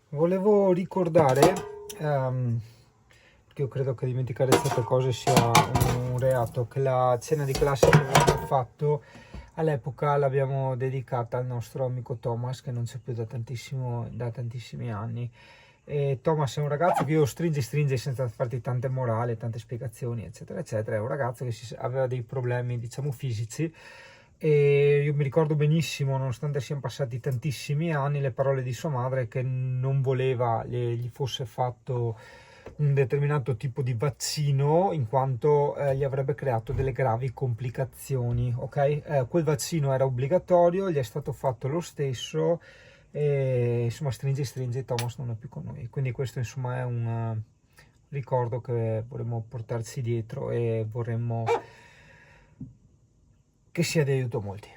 volevo ricordare, perché io credo che dimenticare certe cose sia un reato, che la cena di classe che abbiamo fatto all'epoca l'abbiamo dedicata al nostro amico Thomas, che non c'è più da tantissimi anni. E Thomas è un ragazzo che io stringi senza farti tante morali, tante spiegazioni, eccetera, eccetera. È un ragazzo che aveva dei problemi, diciamo, fisici, e io mi ricordo benissimo, nonostante siano passati tantissimi anni, le parole di sua madre che non voleva gli fosse fatto un determinato tipo di vaccino in quanto gli avrebbe creato delle gravi complicazioni, ok? Quel vaccino era obbligatorio, gli è stato fatto lo stesso e insomma stringi Thomas non è più con noi, quindi questo insomma è un ricordo che vorremmo portarci dietro e vorremmo che sia di aiuto a molti.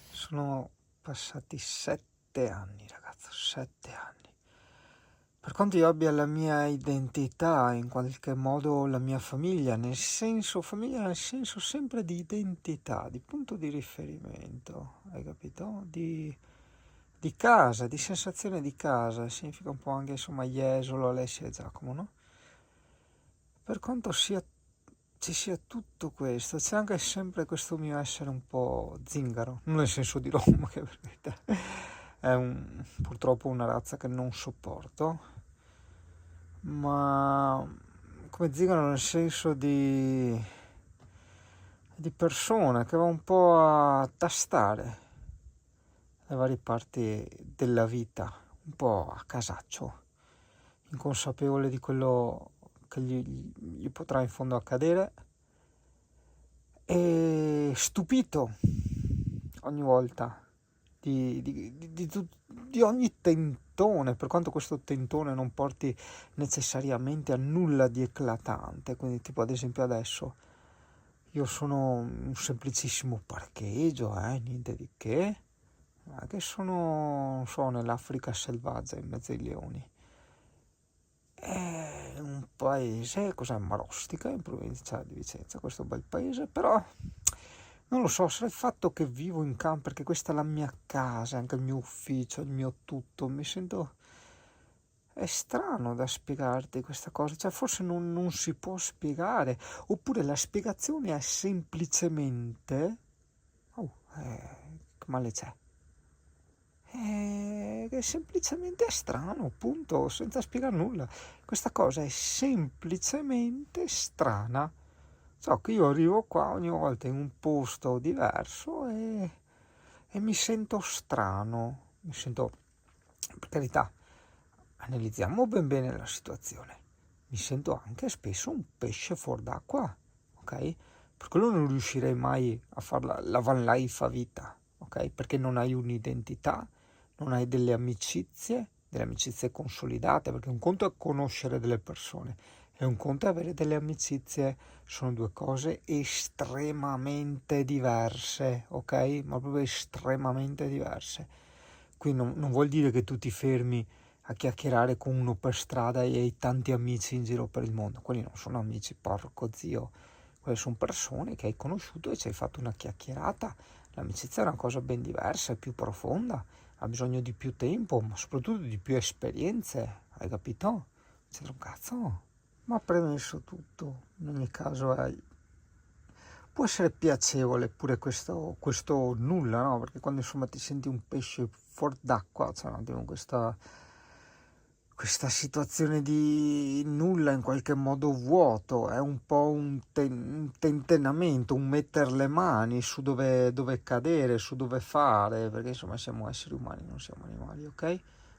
Sono passati 7 anni, ragazzo, 7 anni. Per quanto io abbia la mia identità, in qualche modo la mia famiglia nel senso sempre di identità, di punto di riferimento, hai capito? Di casa, di sensazione di casa, significa un po' anche insomma Jesolo, Alessia e Giacomo, no? Per quanto ci sia tutto questo, c'è anche sempre questo mio essere un po' zingaro, non nel senso di Roma, che per verità è purtroppo una razza che non sopporto, ma come zingaro nel senso di persona che va un po' a tastare le varie parti della vita, un po' a casaccio, inconsapevole di quello che gli potrà in fondo accadere e stupito ogni volta di ogni tentone, per quanto questo tentone non porti necessariamente a nulla di eclatante. Quindi tipo ad esempio adesso io sono un semplicissimo parcheggio, niente di che, ma che sono, non so, nell'Africa selvaggia in mezzo ai leoni. È un paese, cos'è, Marostica, in provincia di Vicenza, questo bel paese, però non lo so, sarà il fatto che vivo in campo, perché questa è la mia casa, anche il mio ufficio, il mio tutto, mi sento... È strano da spiegarti questa cosa, cioè forse non si può spiegare, oppure la spiegazione è semplicemente... Oh, che male c'è? Che semplicemente è strano, punto, senza spiegare nulla. Questa cosa è semplicemente strana. So che io arrivo qua ogni volta in un posto diverso e mi sento strano. Mi sento, per carità, analizziamo ben bene la situazione. Mi sento anche spesso un pesce fuor d'acqua, ok? Per quello non riuscirei mai a fare la van life a vita, ok? Perché non hai un'identità, non hai delle amicizie consolidate, perché un conto è conoscere delle persone e un conto è avere delle amicizie, sono due cose estremamente diverse, ok? Ma proprio estremamente diverse. Quindi non vuol dire che tu ti fermi a chiacchierare con uno per strada e hai tanti amici in giro per il mondo. Quelli non sono amici, porco zio. Quelle sono persone che hai conosciuto e ci hai fatto una chiacchierata. L'amicizia è una cosa ben diversa, è più profonda, ha bisogno di più tempo, ma soprattutto di più esperienze, hai capito? C'è un cazzo. Ma premesso tutto, in ogni caso può essere piacevole pure questo nulla, no? Perché quando insomma ti senti un pesce fuor d'acqua, c'è un attimo questa situazione di nulla, in qualche modo vuoto, è un po' un tentennamento, un mettere le mani su dove cadere, su dove fare, perché insomma siamo esseri umani, non siamo animali, ok?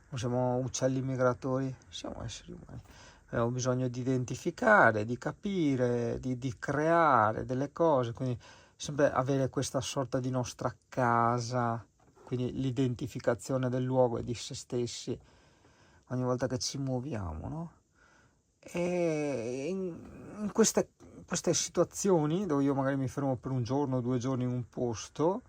Non siamo uccelli migratori, siamo esseri umani. Abbiamo bisogno di identificare, di capire, di creare delle cose, quindi sempre avere questa sorta di nostra casa, quindi l'identificazione del luogo e di se stessi ogni volta che ci muoviamo, no? E in queste situazioni dove io magari mi fermo per un giorno o 2 giorni in un posto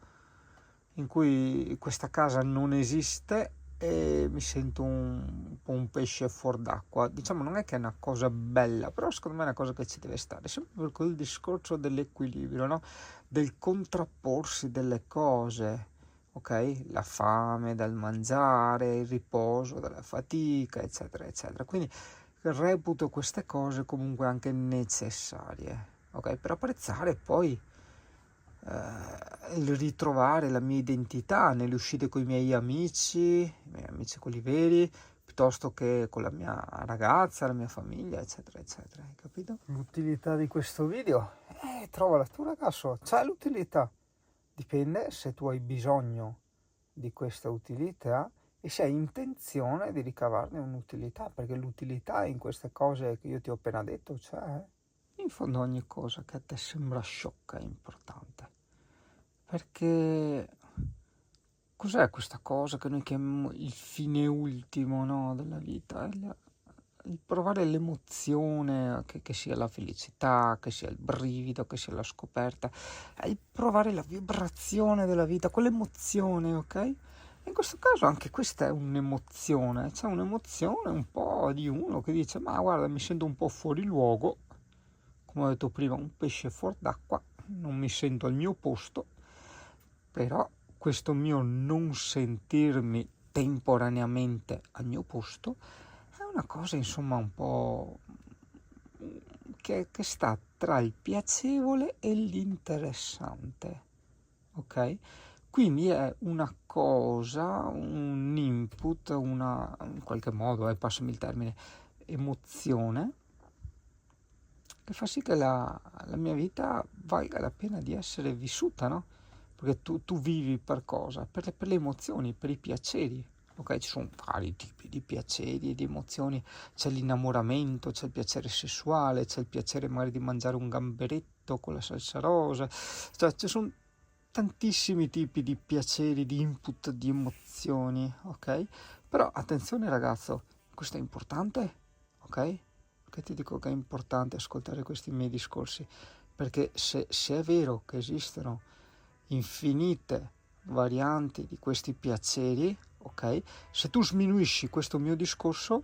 in cui questa casa non esiste e mi sento un po' un pesce fuor d'acqua, diciamo, non è che è una cosa bella, però secondo me è una cosa che ci deve stare, sempre per quel discorso dell'equilibrio, no? Del contrapporsi delle cose. ok? La fame dal mangiare, il riposo dalla fatica, eccetera, eccetera. Quindi reputo queste cose comunque anche necessarie, ok? Per apprezzare poi il ritrovare la mia identità nelle uscite con i miei amici quelli veri, piuttosto che con la mia ragazza, la mia famiglia, eccetera, eccetera. Hai capito? L'utilità di questo video? Trovala tu, ragazzo, c'è l'utilità. Dipende se tu hai bisogno di questa utilità e se hai intenzione di ricavarne un'utilità, perché l'utilità in queste cose che io ti ho appena detto c'è. In fondo ogni cosa che a te sembra sciocca è importante, perché cos'è questa cosa che noi chiamiamo il fine ultimo, no, della vita? Il provare l'emozione, che sia la felicità, che sia il brivido, che sia la scoperta, è il provare la vibrazione della vita, quell'emozione, ok? In questo caso anche questa è un'emozione, c'è un'emozione un po' di uno che dice ma guarda mi sento un po' fuori luogo, come ho detto prima un pesce fuor d'acqua, non mi sento al mio posto, però questo mio non sentirmi temporaneamente al mio posto è una cosa insomma un po' che sta tra il piacevole e l'interessante, ok? Quindi è una cosa, un input, una, in qualche modo, passami il termine, emozione, che fa sì che la mia vita valga la pena di essere vissuta, no? Perché tu vivi per cosa? Per le emozioni, per i piaceri. Ok, ci sono vari tipi di piaceri e di emozioni, c'è l'innamoramento, c'è il piacere sessuale, c'è il piacere magari di mangiare un gamberetto con la salsa rosa, cioè ci sono tantissimi tipi di piaceri, di input, di emozioni, ok? Però attenzione ragazzo, questo è importante, ok? Perché ti dico che è importante ascoltare questi miei discorsi, perché se è vero che esistono infinite varianti di questi piaceri, ok? Se tu sminuisci questo mio discorso,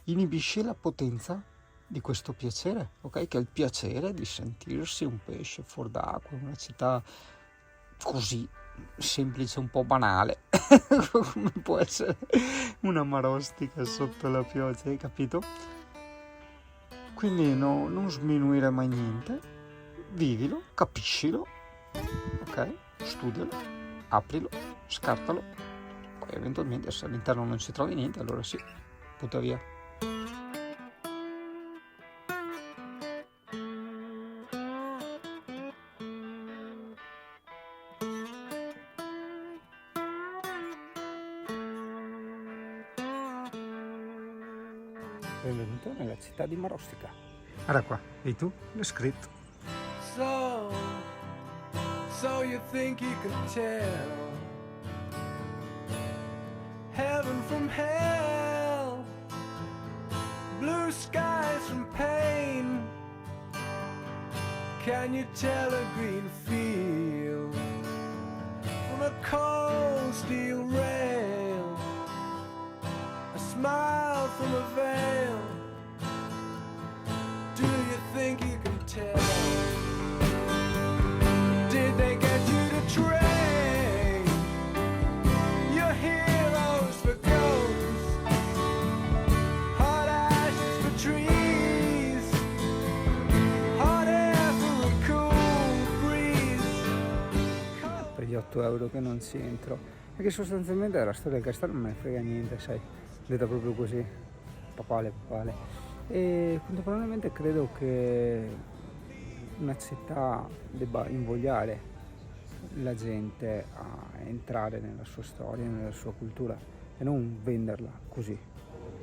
inibisci la potenza di questo piacere, ok? Che è il piacere di sentirsi un pesce fuor d'acqua in una città così semplice, un po' banale, come può essere una marostica sotto la pioggia, hai capito? Quindi non sminuire mai niente, vivilo, capiscilo, ok? Studialo, aprilo, scartalo, poi eventualmente se all'interno non ci trovi niente, allora sì, butta via. Benvenuto nella città di Marostica. Guarda qua, e tu? L'ho scritto. So you think you can tell heaven from hell, blue skies from pain? Can you tell a green field from a cold steel rail, a smile from a veil? Do you think you can tell? Did they get you to train your heroes for ghosts, hot ashes for trees, hot air for a cool breeze? Per gli 8 euro che non ci entro, perché sostanzialmente la storia del castello non me ne frega niente, sai, detta proprio così, papale. E contemporaneamente credo che una città debba invogliare la gente a entrare nella sua storia, nella sua cultura e non venderla così.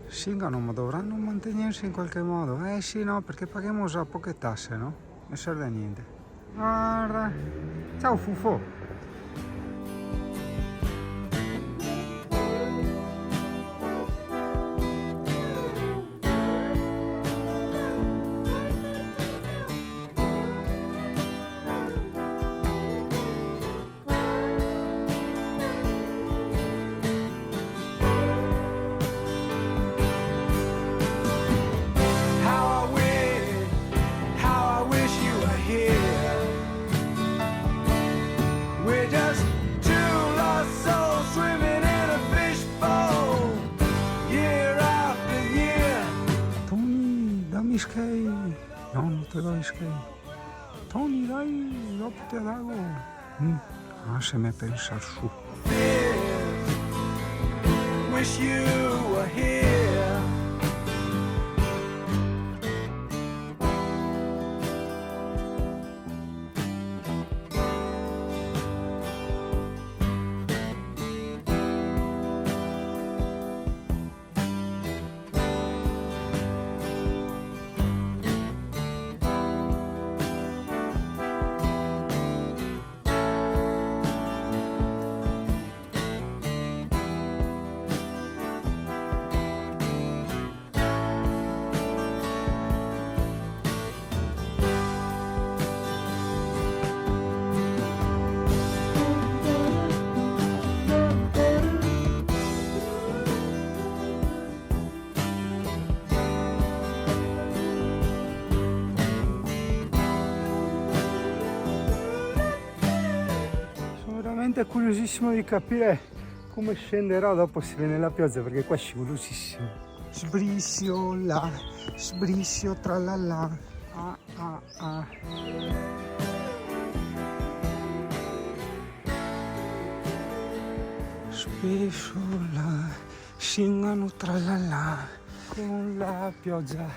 Singano, ma dovranno mantenersi in qualche modo. Sì, no, perché paghiamo già poche tasse, no? Non serve a niente. Guarda. Ciao Fufo. iskej. Non te lo iskej. Tony, dai, dopo te dago. Lasciami pensare su. Wish you were here. Curiosissimo di capire come scenderò dopo se viene la pioggia, perché qua è scivolosissimo. Sbrisciola, sbriscio tralala. Ah ah ah. Sbrisciola, scingano tralala. Con la pioggia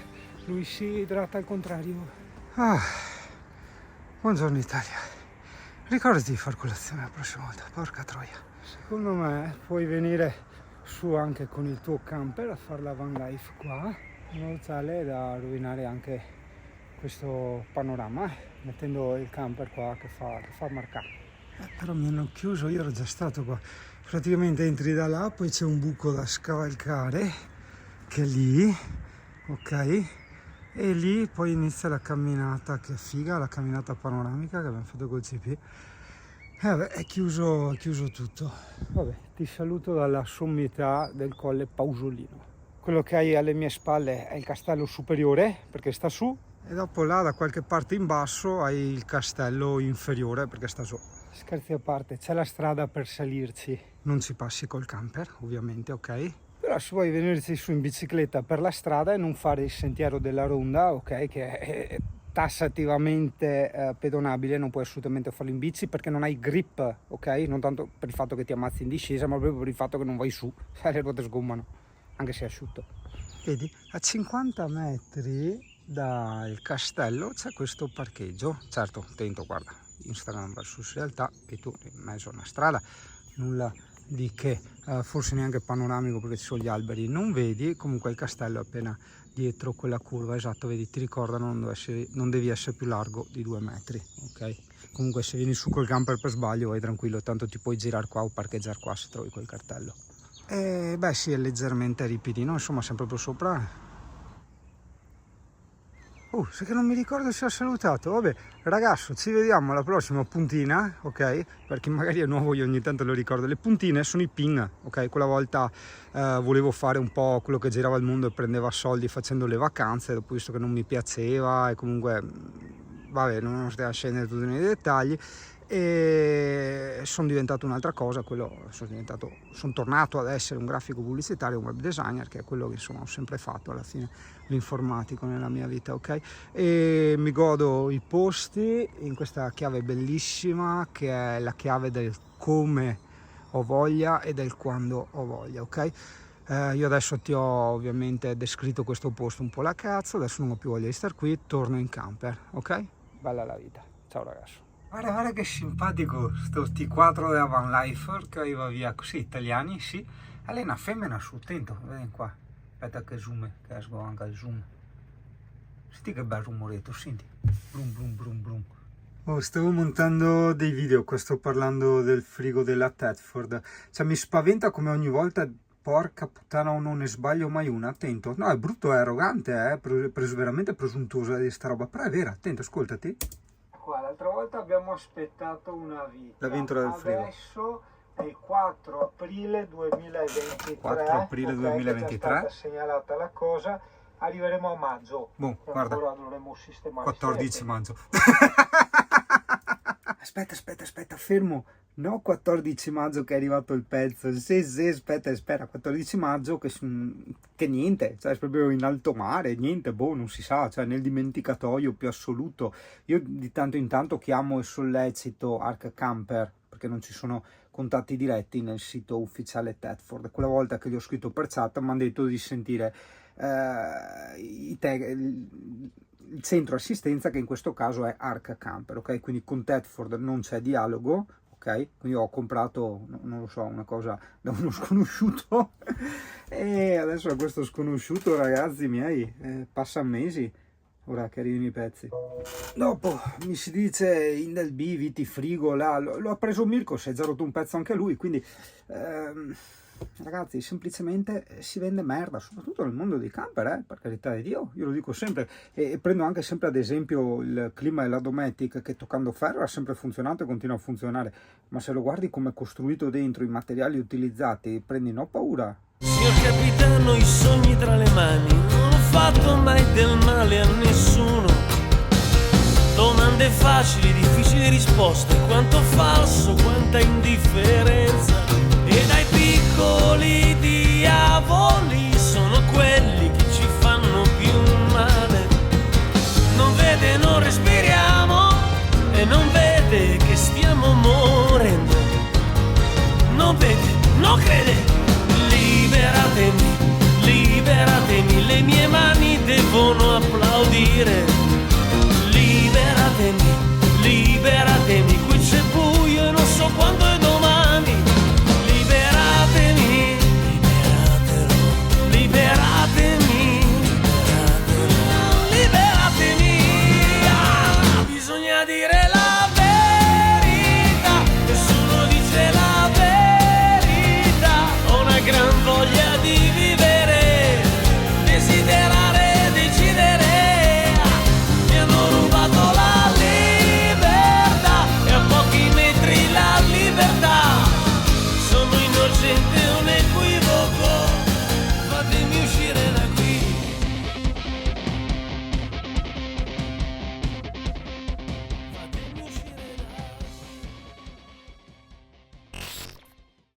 lui si idrata al contrario. Ah, buongiorno Italia. Ricordati di far colazione la prossima volta, porca troia. Secondo me puoi venire su anche con il tuo camper a fare la van life qua, in modo tale da rovinare anche questo panorama, mettendo il camper qua che fa marcare. Però mi hanno chiuso, io ero già stato qua. Praticamente entri da là, poi c'è un buco da scavalcare, che è lì, ok? E lì poi inizia la camminata, che è figa, la camminata panoramica che abbiamo fatto col CP. Vabbè, è chiuso tutto. Vabbè, ti saluto dalla sommità del colle Pausolino. Quello che hai alle mie spalle è il castello superiore, perché sta su, e dopo là da qualche parte in basso hai il castello inferiore, perché sta su. Scherzi a parte, c'è la strada per salirci. Non ci passi col camper, ovviamente, ok? Però se vuoi venirci su in bicicletta per la strada e non fare il sentiero della Ronda, ok, che è tassativamente pedonabile, non puoi assolutamente farlo in bici perché non hai grip, ok? Non tanto per il fatto che ti ammazzi in discesa, ma proprio per il fatto che non vai su, le ruote sgommano, anche se è asciutto. Vedi, a 50 metri dal castello c'è questo parcheggio, certo, attento, guarda, Instagram versus realtà, e tu in mezzo a una strada, nulla di che, forse neanche panoramico perché ci sono gli alberi, non vedi, comunque il castello è appena dietro quella curva, esatto, vedi, ti ricordano non devi essere più largo di 2 metri, ok? Comunque se vieni su col camper per sbaglio vai tranquillo, tanto ti puoi girare qua o parcheggiare qua se trovi quel cartello. E beh sì, è leggermente ripidino, insomma siamo proprio sopra. Sai che non mi ricordo se ho salutato. Vabbè, ragazzo, ci vediamo alla prossima puntina, ok? Perché magari è nuovo, io ogni tanto lo ricordo. Le puntine sono i pin, ok? Quella volta volevo fare un po' quello che girava il mondo e prendeva soldi facendo le vacanze, dopo visto che non mi piaceva e comunque, vabbè, non stiamo a scendere tutti nei dettagli. E sono diventato un'altra cosa, sono tornato ad essere un grafico pubblicitario, un web designer, che è quello che insomma ho sempre fatto alla fine, l'informatico nella mia vita, ok? E mi godo i posti in questa chiave bellissima che è la chiave del come ho voglia e del quando ho voglia, ok? Io adesso ti ho ovviamente descritto questo posto un po' la cazzo, adesso non ho più voglia di star qui, torno in camper, ok? Bella la vita, ciao ragazzo. Guarda che simpatico sto T4 della Van Life che va via così, italiani, sì. Lei è una femmina su, attento, vedi qua. Aspetta che zoom, che esco anche il zoom. Senti che bel rumoretto, senti. Brum brum brum brum. Stavo montando dei video, qua sto parlando del frigo della Thetford. Cioè mi spaventa come ogni volta, porca puttana, o non ne sbaglio mai una, attento. No, è brutto, è arrogante, veramente presuntuoso di sta roba, però è vera, attento, ascoltati. L'altra volta abbiamo aspettato una vita, l'avventura del frigo. Adesso è il 4 aprile 2023, 4 aprile 2023. È stata segnalata la cosa, arriveremo a maggio. Boh, guarda, dovremo sistemare 14 maggio. Aspetta, fermo, No, 14 maggio che è arrivato il pezzo. Sì, sì, aspetta, spera, 14 maggio che niente, cioè è proprio in alto mare, niente, boh, non si sa, cioè nel dimenticatoio più assoluto. Io di tanto in tanto chiamo e sollecito Arc Camper, perché non ci sono contatti diretti nel sito ufficiale Thetford. Quella volta che gli ho scritto per chat mi hanno detto di sentire il centro assistenza, che in questo caso è Arc Camper, ok? Quindi con Thetford non c'è dialogo, ok? Quindi ho comprato, non lo so, una cosa da uno sconosciuto e adesso a questo sconosciuto, ragazzi miei, passa mesi ora che arrivino i pezzi. Dopo mi si dice in del B, Viti Frigo, là, lo ha preso Mirko, si è già rotto un pezzo anche lui, quindi ragazzi, semplicemente si vende merda, soprattutto nel mondo dei camper, per carità di Dio, io lo dico sempre, e prendo anche sempre ad esempio il clima e la Dometic, che toccando ferro ha sempre funzionato e continua a funzionare, ma se lo guardi come è costruito dentro, i materiali utilizzati, prendi no paura. Signor capitano, i sogni tra le mani, non ho fatto mai del male a nessuno. Domande facili, difficili risposte, quanto falso, quanta indifferenza. E dai piccoli diavoli sono quelli che ci fanno più male. Non vede, non respiriamo e non vede che stiamo morendo. Non vede, non crede. Liberatemi, liberatemi, le mie mani devono applaudire.